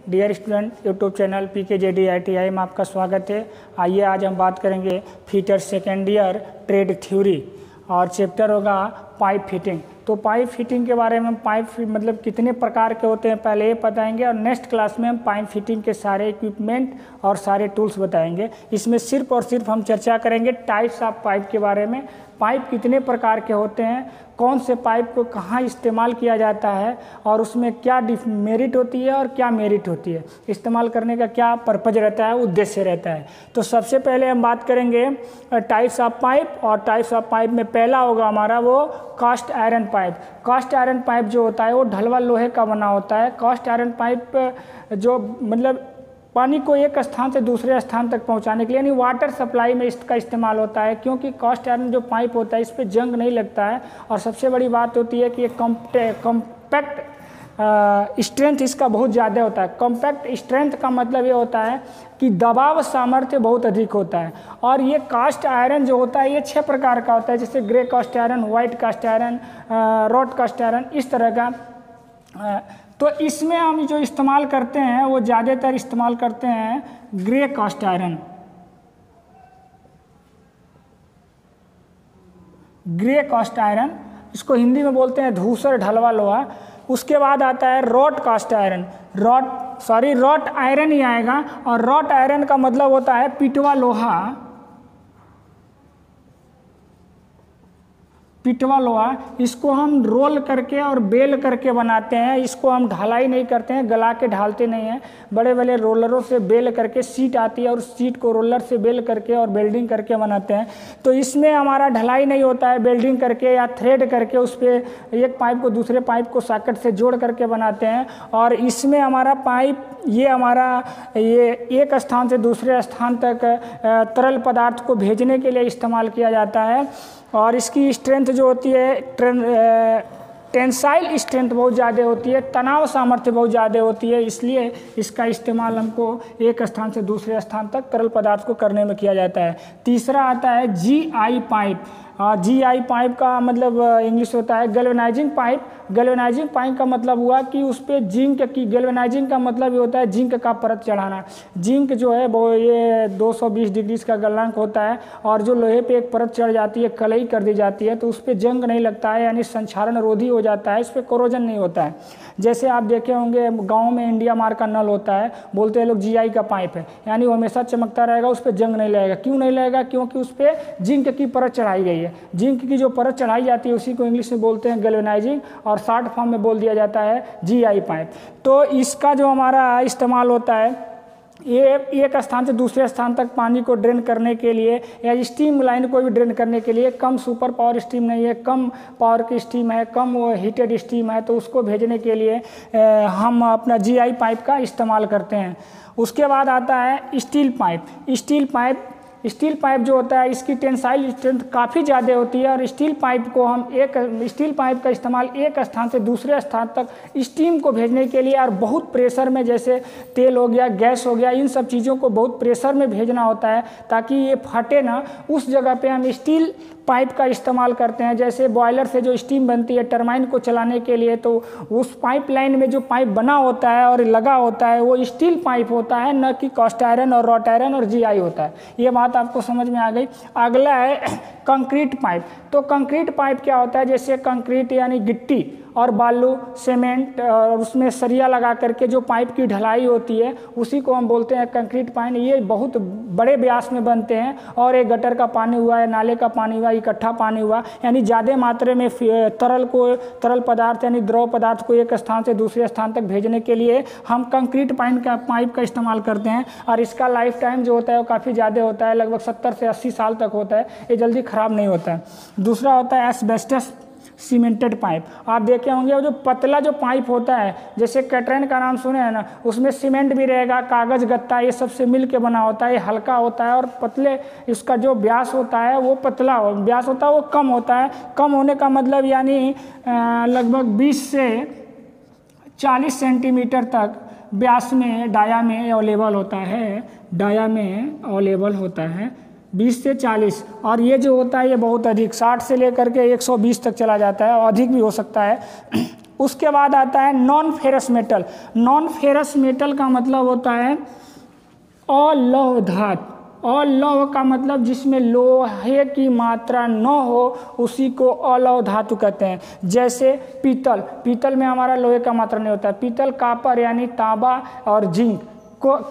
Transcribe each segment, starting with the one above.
Dear student, YouTube channel PKJDITI में आपका स्वागत है। आइए आज हम बात करेंगे fitter second year trade theory और चैप्टर होगा पाइप फिटिंग। तो पाइप फिटिंग के बारे में हम पाइप मतलब कितने प्रकार के होते हैं पहले ये बताएंगे और नेक्स्ट क्लास में हम पाइप फिटिंग के सारे इक्विपमेंट और सारे टूल्स बताएंगे। इसमें सिर्फ और सिर्फ हम चर्चा करेंगे टाइप्स ऑफ पाइप के बारे में, पाइप कितने प्रकार के होते हैं, कौन से पाइप को कहाँ इस्तेमाल किया जाता है और उसमें क्या मेरिट होती है और क्या मेरिट होती है, इस्तेमाल करने का क्या पर्पज रहता है, उद्देश्य रहता है। तो सबसे पहले हम बात करेंगे टाइप्स ऑफ पाइप, और टाइप्स ऑफ पाइप में पहला होगा हमारा वो cast iron pipe. Cast iron pipe जो होता है वो ढलवा लोहे का बना होता है। कास्ट आयरन पाइप जो मतलब पानी को एक स्थान से दूसरे स्थान तक पहुंचाने के लिए यानी वाटर सप्लाई में इसका इस्तेमाल होता है, क्योंकि कास्ट आयरन जो पाइप होता है इस पर जंग नहीं लगता है। और सबसे बड़ी बात होती है कि ये कॉम्पैक्ट स्ट्रेंथ इसका बहुत ज़्यादा होता है। कॉम्पैक्ट स्ट्रेंथ का मतलब ये होता है कि दबाव सामर्थ्य बहुत अधिक होता है। और ये कास्ट आयरन जो होता है ये 6 प्रकार का होता है, जैसे grey cast iron, white cast iron, wrought cast iron, इस तरह का। तो इसमें हम जो इस्तेमाल करते हैं वो ज़्यादातर इस्तेमाल करते हैं grey cast iron. Grey cast iron, इसको हिंदी में बोलते हैं धूसर ढलवा लोहा। उसके बाद आता है rod cast iron. Rod iron ही आएगा, और रॉड आयरन का मतलब होता है पिटवा लोहा। पिटवा लोहा, इसको हम रोल करके और बेल करके बनाते हैं। इसको हम ढलाई नहीं करते हैं, गला के ढालते नहीं हैं, बड़े बड़े रोलरों से बेल करके सीट आती है और उस सीट को रोलर से बेल करके और बेल्डिंग करके बनाते हैं। तो इसमें हमारा ढलाई नहीं होता है, बेल्डिंग करके या थ्रेड करके उस पर एक पाइप को दूसरे पाइप को सॉकेट से जोड़ करके बनाते हैं। और इसमें हमारा पाइप ये एक स्थान से दूसरे स्थान तक तरल पदार्थ को भेजने के लिए इस्तेमाल किया जाता है। और इसकी स्ट्रेंथ जो होती है टेंसाइल स्ट्रेंथ बहुत ज़्यादा होती है, तनाव सामर्थ्य बहुत ज़्यादा होती है, इसलिए इसका इस्तेमाल हमको एक स्थान से दूसरे स्थान तक तरल पदार्थ को करने में किया जाता है। तीसरा आता है GI पाइप। GI पाइप का मतलब इंग्लिश होता है गैल्वेनाइजिंग पाइप। गैल्वेनाइजिंग पाइप का मतलब हुआ कि उस पर जिंक की, गैल्वेनाइजिंग का मतलब ये होता है जिंक का परत चढ़ाना। जिंक जो है वो ये 220 डिग्री का गलनांक होता है, और जो लोहे पे एक परत चढ़ जाती है, कलई कर दी जाती है, तो उस पर जंग नहीं लगता है, यानी संक्षारण रोधी हो जाता है, इस पर कोरोजन नहीं होता है। जैसे आप देखे होंगे गाँव में इंडिया मार का नल होता है, बोलते हैं लोग GI का पाइप है, यानी वो हमेशा चमकता रहेगा, उस पर जंग नहीं लगेगा। क्यों नहीं लगेगा? क्योंकि उस पर जिंक की परत चढ़ाई गई है। जिंक की जो परत चढ़ाई जाती है उसी को इंग्लिश में बोलते हैं गैल्वेनाइजिंग, और शॉर्ट फॉर्म में बोल दिया जाता है GI पाइप। तो इसका जो हमारा इस्तेमाल होता है ये एक स्थान से दूसरे स्थान तक पानी को ड्रेन करने के लिए या स्टीम लाइन को भी ड्रेन करने के लिए, कम सुपर पावर स्टीम नहीं है, कम पावर की स्टीम है, कम वो हीटेड स्टीम है, तो उसको भेजने के लिए हम अपना GI पाइप का इस्तेमाल करते हैं। उसके बाद आता है स्टील पाइप। स्टील पाइप जो होता है इसकी टेंसाइल स्ट्रेंथ काफ़ी ज़्यादा होती है, और स्टील पाइप का इस्तेमाल एक स्थान से दूसरे स्थान तक स्टीम को भेजने के लिए और बहुत प्रेशर में, जैसे तेल हो गया, गैस हो गया, इन सब चीज़ों को बहुत प्रेशर में भेजना होता है ताकि ये फटे ना। उस जगह पे हम स्टील पाइप का इस्तेमाल करते हैं। जैसे बॉयलर से जो स्टीम बनती है टरबाइन को चलाने के लिए, तो उस पाइप लाइन में जो पाइप बना होता है और लगा होता है वो स्टील पाइप होता है, न कि कास्ट आयरन और रॉड आयरन और GI होता है। ये बात आपको समझ में आ गई। अगला है कंक्रीट पाइप। तो कंक्रीट पाइप क्या होता है? जैसे कंक्रीट यानी गिट्टी और बालू, सीमेंट और उसमें सरिया लगा करके जो पाइप की ढलाई होती है उसी को हम बोलते हैं कंक्रीट पाइप। ये बहुत बड़े व्यास में बनते हैं, और एक गटर का पानी हुआ या नाले का पानी हुआ, इकट्ठा पानी हुआ, यानी ज़्यादा मात्रा में तरल पदार्थ यानी द्रव पदार्थ को एक स्थान से दूसरे स्थान तक भेजने के लिए हम कंक्रीट पाइप का इस्तेमाल करते हैं। और इसका लाइफ टाइम जो होता है वो काफ़ी ज़्यादा होता है, लगभग 70 से 80 साल तक होता है, ये जल्दी ख़राब नहीं होता है। दूसरा होता है एस्बेस्टस सीमेंटेड पाइप। आप देखे होंगे वो जो पतला जो पाइप होता है, जैसे कैटरेन का नाम सुने हैं ना, उसमें सीमेंट भी रहेगा, कागज़ गत्ता ये सब से मिल के बना होता है, ये हल्का होता है और पतले, इसका जो व्यास होता है वो पतला व्यास होता है, वो कम होता है। कम होने का मतलब यानी लगभग 20 से 40 सेंटीमीटर तक व्यास में डाया में अवेलेबल होता है, 20 से 40। और ये जो होता है ये बहुत अधिक 60 से लेकर के 120 तक चला जाता है, और अधिक भी हो सकता है। उसके बाद आता है non ferrous metal. Non ferrous metal का मतलब होता है अलौह धातु। अलौह का मतलब जिसमें लोहे की मात्रा न हो उसी को अलौह धातु कहते हैं। जैसे पीतल, पीतल में हमारा लोहे का मात्रा नहीं होता है। पीतल कॉपर यानी तांबा और जिंक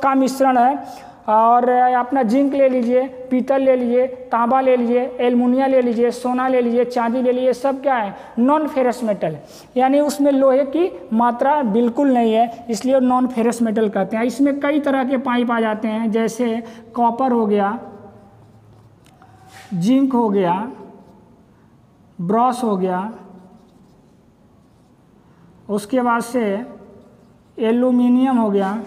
का मिश्रण है। और अपना जिंक ले लीजिए, पीतल ले लीजिए, तांबा ले लीजिए, एल्युमिनियम ले लीजिए, सोना ले लीजिए, चांदी ले लीजिए, सब क्या है नॉन फेरस मेटल है, यानी उसमें लोहे की मात्रा बिल्कुल नहीं है, इसलिए नॉन फेरस मेटल कहते हैं। इसमें कई तरह के पाइप आ जाते हैं, जैसे कॉपर हो गया, जिंक हो गया, ब्रॉस हो गया, उसके बाद से एल्युमिनियम हो गया,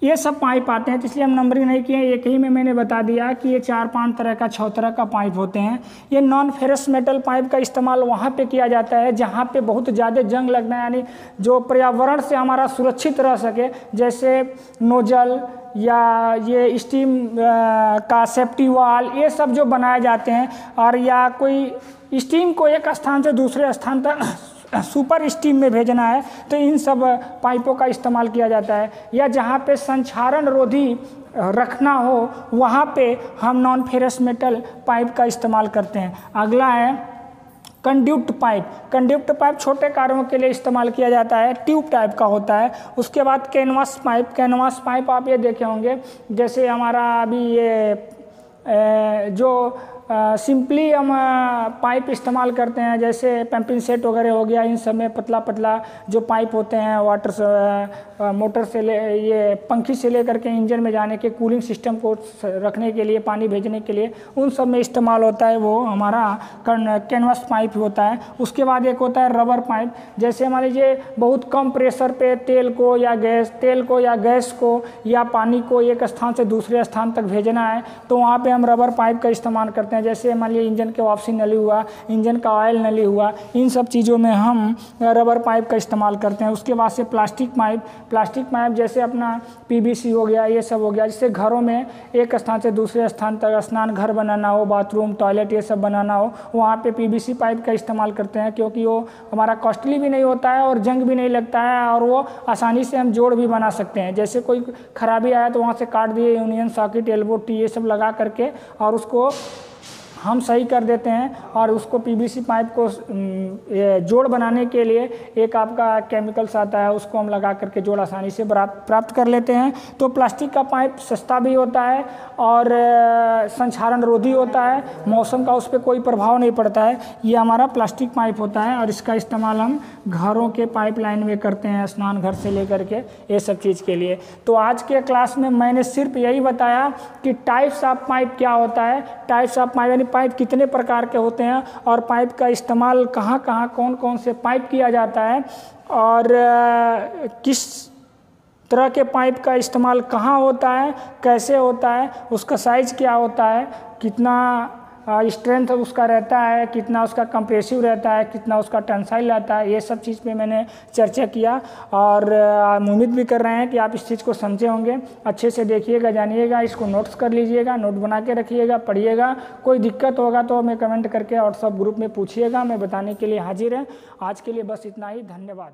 ये सब पाइप आते हैं। तो इसलिए हम नंबरिंग नहीं किए, एक ही में मैंने बता दिया कि ये 4-5 तरह का 6 तरह का पाइप होते हैं। ये नॉन फेरस मेटल पाइप का इस्तेमाल वहाँ पे किया जाता है जहाँ पे बहुत ज़्यादा जंग लगना है, यानी जो पर्यावरण से हमारा सुरक्षित रह सके, जैसे नोजल या ये स्टीम का सेफ्टी वाल, ये सब जो बनाए जाते हैं, और या कोई स्टीम को एक स्थान से दूसरे स्थान तक सुपर स्टीम में भेजना है तो इन सब पाइपों का इस्तेमाल किया जाता है। या जहाँ पे संक्षारण रोधी रखना हो वहाँ पे हम नॉन फेरस मेटल पाइप का इस्तेमाल करते हैं। अगला है कंड्यूक्ट पाइप। कंड्यूक्ट पाइप छोटे कार्यों के लिए इस्तेमाल किया जाता है, ट्यूब टाइप का होता है। उसके बाद कैनवास पाइप। कैनवास पाइप आप ये देखे होंगे, जैसे हमारा अभी ये जो सिंपली हम पाइप इस्तेमाल करते हैं, जैसे पंपिंग सेट वगैरह हो गया, इन सब में पतला पतला जो पाइप होते हैं वाटर से, मोटर से ये पंखी से लेकर के इंजन में जाने के कूलिंग सिस्टम को रखने के लिए, पानी भेजने के लिए, उन सब में इस्तेमाल होता है, वो हमारा कैनवास पाइप होता है। उसके बाद एक होता है रबर पाइप। जैसे मान लीजिए बहुत कम प्रेशर पे तेल को या गैस को या पानी को एक स्थान से दूसरे स्थान तक भेजना है तो वहाँ पे हम रबर पाइप का इस्तेमाल करते हैं। जैसे मान लीजिए इंजन के वापसी नली हुआ, इंजन का ऑयल नली हुआ, इन सब चीज़ों में हम रबर पाइप का इस्तेमाल करते हैं। उसके बाद से प्लास्टिक पाइप। प्लास्टिक पाइप जैसे अपना पीवीसी हो गया, ये सब हो गया, जिससे घरों में एक स्थान से दूसरे स्थान तक स्नान घर बनाना हो, बाथरूम टॉयलेट ये सब बनाना हो, वहाँ पे पीवीसी पाइप का इस्तेमाल करते हैं, क्योंकि वो हमारा कॉस्टली भी नहीं होता है और जंग भी नहीं लगता है, और वो आसानी से हम जोड़ भी बना सकते हैं। जैसे कोई खराबी आया तो वहाँ से काट दिए, यूनियन सॉकेट, एल्बो टी ये सब लगा करके और उसको हम सही कर देते हैं। और उसको पीवीसी पाइप को जोड़ बनाने के लिए एक आपका केमिकल्स आता है, उसको हम लगा करके जोड़ आसानी से प्राप्त कर लेते हैं। तो प्लास्टिक का पाइप सस्ता भी होता है और संक्षारण रोधी होता है, मौसम का उस पर कोई प्रभाव नहीं पड़ता है। ये हमारा प्लास्टिक पाइप होता है और इसका इस्तेमाल हम घरों के पाइपलाइन में करते हैं, स्नान घर से लेकर के ये सब चीज़ के लिए। तो आज के क्लास में मैंने सिर्फ यही बताया कि टाइप्स ऑफ पाइप क्या होता है, टाइप्स ऑफ पाइप यानी पाइप कितने प्रकार के होते हैं और पाइप का इस्तेमाल कहाँ कहाँ कौन कौन से पाइप किया जाता है, और किस तरह के पाइप का इस्तेमाल कहाँ होता है, कैसे होता है, उसका साइज़ क्या होता है, कितना स्ट्रेंथ उसका रहता है, कितना उसका कंप्रेसिव रहता है, कितना उसका टेंसाइल रहता है, ये सब चीज़ पे मैंने चर्चा किया। और उम्मीद भी कर रहे हैं कि आप इस चीज़ को समझे होंगे। अच्छे से देखिएगा, जानिएगा, इसको नोट्स कर लीजिएगा, नोट बना के रखिएगा, पढ़िएगा। कोई दिक्कत होगा तो हमें कमेंट करके व्हाट्सएप ग्रुप में पूछिएगा, मैं बताने के लिए हाजिर है। आज के लिए बस इतना ही, धन्यवाद।